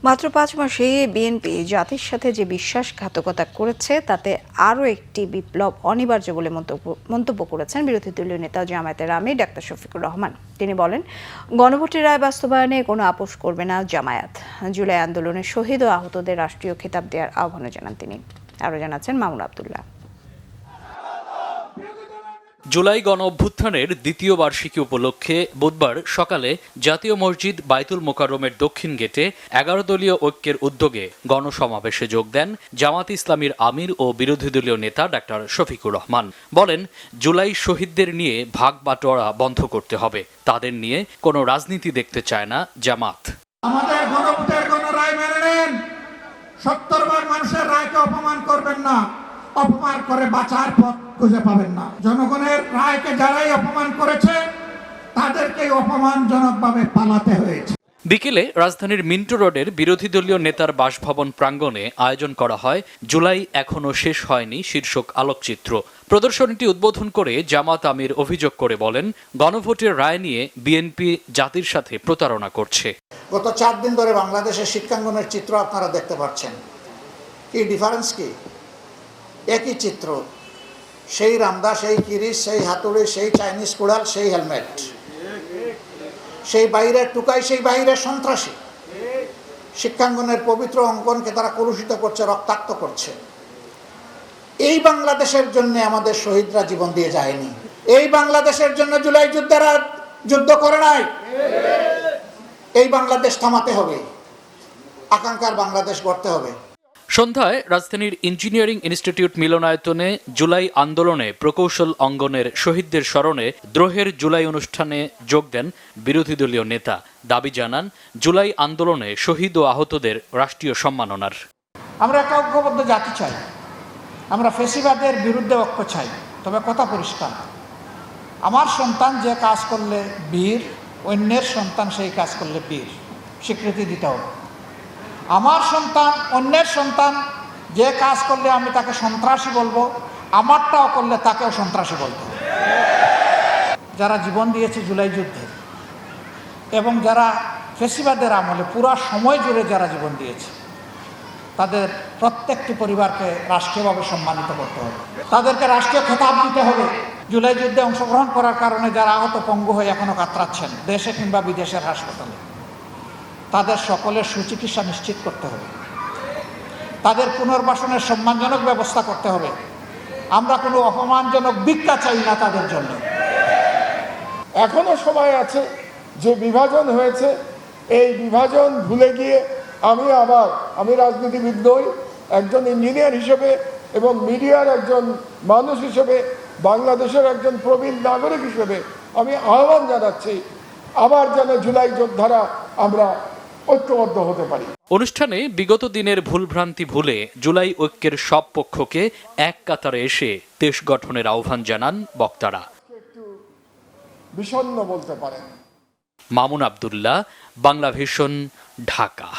মাত্র ৫ মাসে বিএনপি জাতির সাথে যে বিশ্বাসঘাতকতা করেছে তাতে আরও একটি বিপ্লব অনিবার্য বলে মন্তব্য করেছেন বিরোধী দলীয় নেতা জামায়াতের আমির ডাক্তার শফিকুর রহমান। তিনি বলেন, গণভোটের রায় বাস্তবায়নে কোনো আপোষ করবে না জামায়াত। জুলাই আন্দোলনে শহীদ ও আহতদের রাষ্ট্রীয় খেতাব দেওয়ার আহ্বানও জানান তিনি। আরও জানাচ্ছেন মামুন আবদুল্লাহ। জুলাই গণ অভ্যুত্থানের দ্বিতীয় বার্ষিকী উপলক্ষে বুধবার সকালে জাতীয় মসজিদ বায়তুল মোকাররমের দক্ষিণ গেটে ১১ দলীয় ঐক্যের উদ্যোগে গণসমাবেশে যোগ দেন জামাত ইসলামীর আমির ও বিরোধী দলীয় নেতা ডাক্তার শফিকুর রহমান। বলেন, জুলাই শহীদদের নিয়ে ভাগ বাটোয়ারা বন্ধ করতে হবে। তাদের নিয়ে কোনো রাজনীতি দেখতে চায় না জামাত। আমাদের গণভোটের রায় মেনে নেন। ৭০ ভাগ মানুষের রায়কে অপমান করবেন না। অপমান করে বাঁচার পথ খুঁজে পাবেন না। জনগণের রায়কে যারাই অপমান করেছে তাদেরকে অপমানজনকভাবে পালাতে হয়েছে। বিকেলে রাজধানীর মিন্টো রোডের বিরোধী দলীয় নেতার বাসভবন প্রাঙ্গণে আয়োজন করা হয় জুলাই এখনো শেষ হয়নি শীর্ষক আলোকচিত্র। প্রদর্শনীটি উদ্বোধন করে জামাত আমির অভিযোগ করে বলেন, গণভোটের রায় নিয়ে বিএনপি জাতির সাথে প্রতারণা করছে। গত ৪ দিন ধরে বাংলাদেশের শিক্ষাঙ্গনের চিত্র আপনারা দেখতে পাচ্ছেন। কি ডিফারেন্স কি? একই চিত্র, সেই রামদা, সেই কিরিশ, সেই হাতুড়ি, সেই চাইনিজ কুড়াল, সেই হেলমেট, সেই বাইরের টুকাই, সেই বাইরের সন্ত্রাসী। শিক্ষাঙ্গনের পবিত্র অঙ্কনকে তারা কলুষিত করছে, রক্তাক্ত করছে। এই বাংলাদেশের জন্য আমাদের শহীদরা জীবন দিয়ে যায়নি। এই বাংলাদেশের জন্য জুলাই যোদ্ধারা যুদ্ধ করে নাই। এই বাংলাদেশ থামাতে হবে, আকাঙ্ক্ষার বাংলাদেশ গড়তে হবে। সন্ধ্যায় রাজধানীর ইঞ্জিনিয়ারিং ইনস্টিটিউট মিলনায়তনে জুলাই আন্দোলনে প্রকৌশল অঙ্গনের শহীদদের স্মরণে দ্রোহের জুলাই অনুষ্ঠানে যোগ দেন বিরোধী দলীয় নেতা। দাবি জানান, জুলাই আন্দোলনে শহীদ ও আহতদের রাষ্ট্রীয় সম্মাননার। আমরা একটা ঐক্যবদ্ধ জাতি চাই, আমরা ফেসিবাদের বিরুদ্ধে ঐক্য চাই। তবে কথা পরিষ্কার, আমার সন্তান যে কাজ করলে বীর, অন্যের সন্তান সেই কাজ করলে বীর, স্বীকৃতি দিতে হবে। আমার সন্তান অন্যের সন্তান যে কাজ করলে আমি তাকে সন্ত্রাসী বলবো, আমারটাও করলে তাকেও সন্ত্রাসী বলবো। যারা জীবন দিয়েছে জুলাই যুদ্ধে এবং যারা ফেসিবাদের আমলে পুরা সময় জুড়ে যারা জীবন দিয়েছে, তাদের প্রত্যেকটি পরিবারকে রাষ্ট্রীয়ভাবে সম্মানিত করতে হবে, তাদেরকে রাষ্ট্রীয় খেতাব দিতে হবে। জুলাই যুদ্ধে অংশগ্রহণ করার কারণে যারা আহত পঙ্গু হয়ে এখনো কাতরাচ্ছেন দেশে কিংবা বিদেশের হাসপাতালে, তাদের সকলের সুচিকিৎসা নিশ্চিত করতে হবে, তাদের পুনর্বাসনের সম্মানজনক ব্যবস্থা করতে হবে। আমরা কোনো অপমানজনক ভিক্ষা চাই না তাদের জন্য। এখনো সময় আছে। যে বিভাজন হয়েছে, এই বিভাজন ভুলে গিয়ে আমি রাজনীতিবিদ নই, একজন ইঞ্জিনিয়ার হিসেবে এবং মিডিয়ার একজন মানুষ হিসেবে, বাংলাদেশের একজন প্রবীণ নাগরিক হিসেবে আমি আহ্বান জানাচ্ছি, আবার যেন জুলাই যোদ্ধারা আমরা ঐক্যবদ্ধ হতে পারি। অনুষ্ঠানে বিগত দিনের ভুলভ্রান্তি ভুলে জুলাই ঐক্যের সব পক্ষকে এক কাতারে এসে দেশ গঠনের আহ্বান জানান বক্তারা। একটু বিষণ্ণ বলতে পারেন। মামুন আবদুল্লাহ, বাংলা ভিশন, ঢাকা।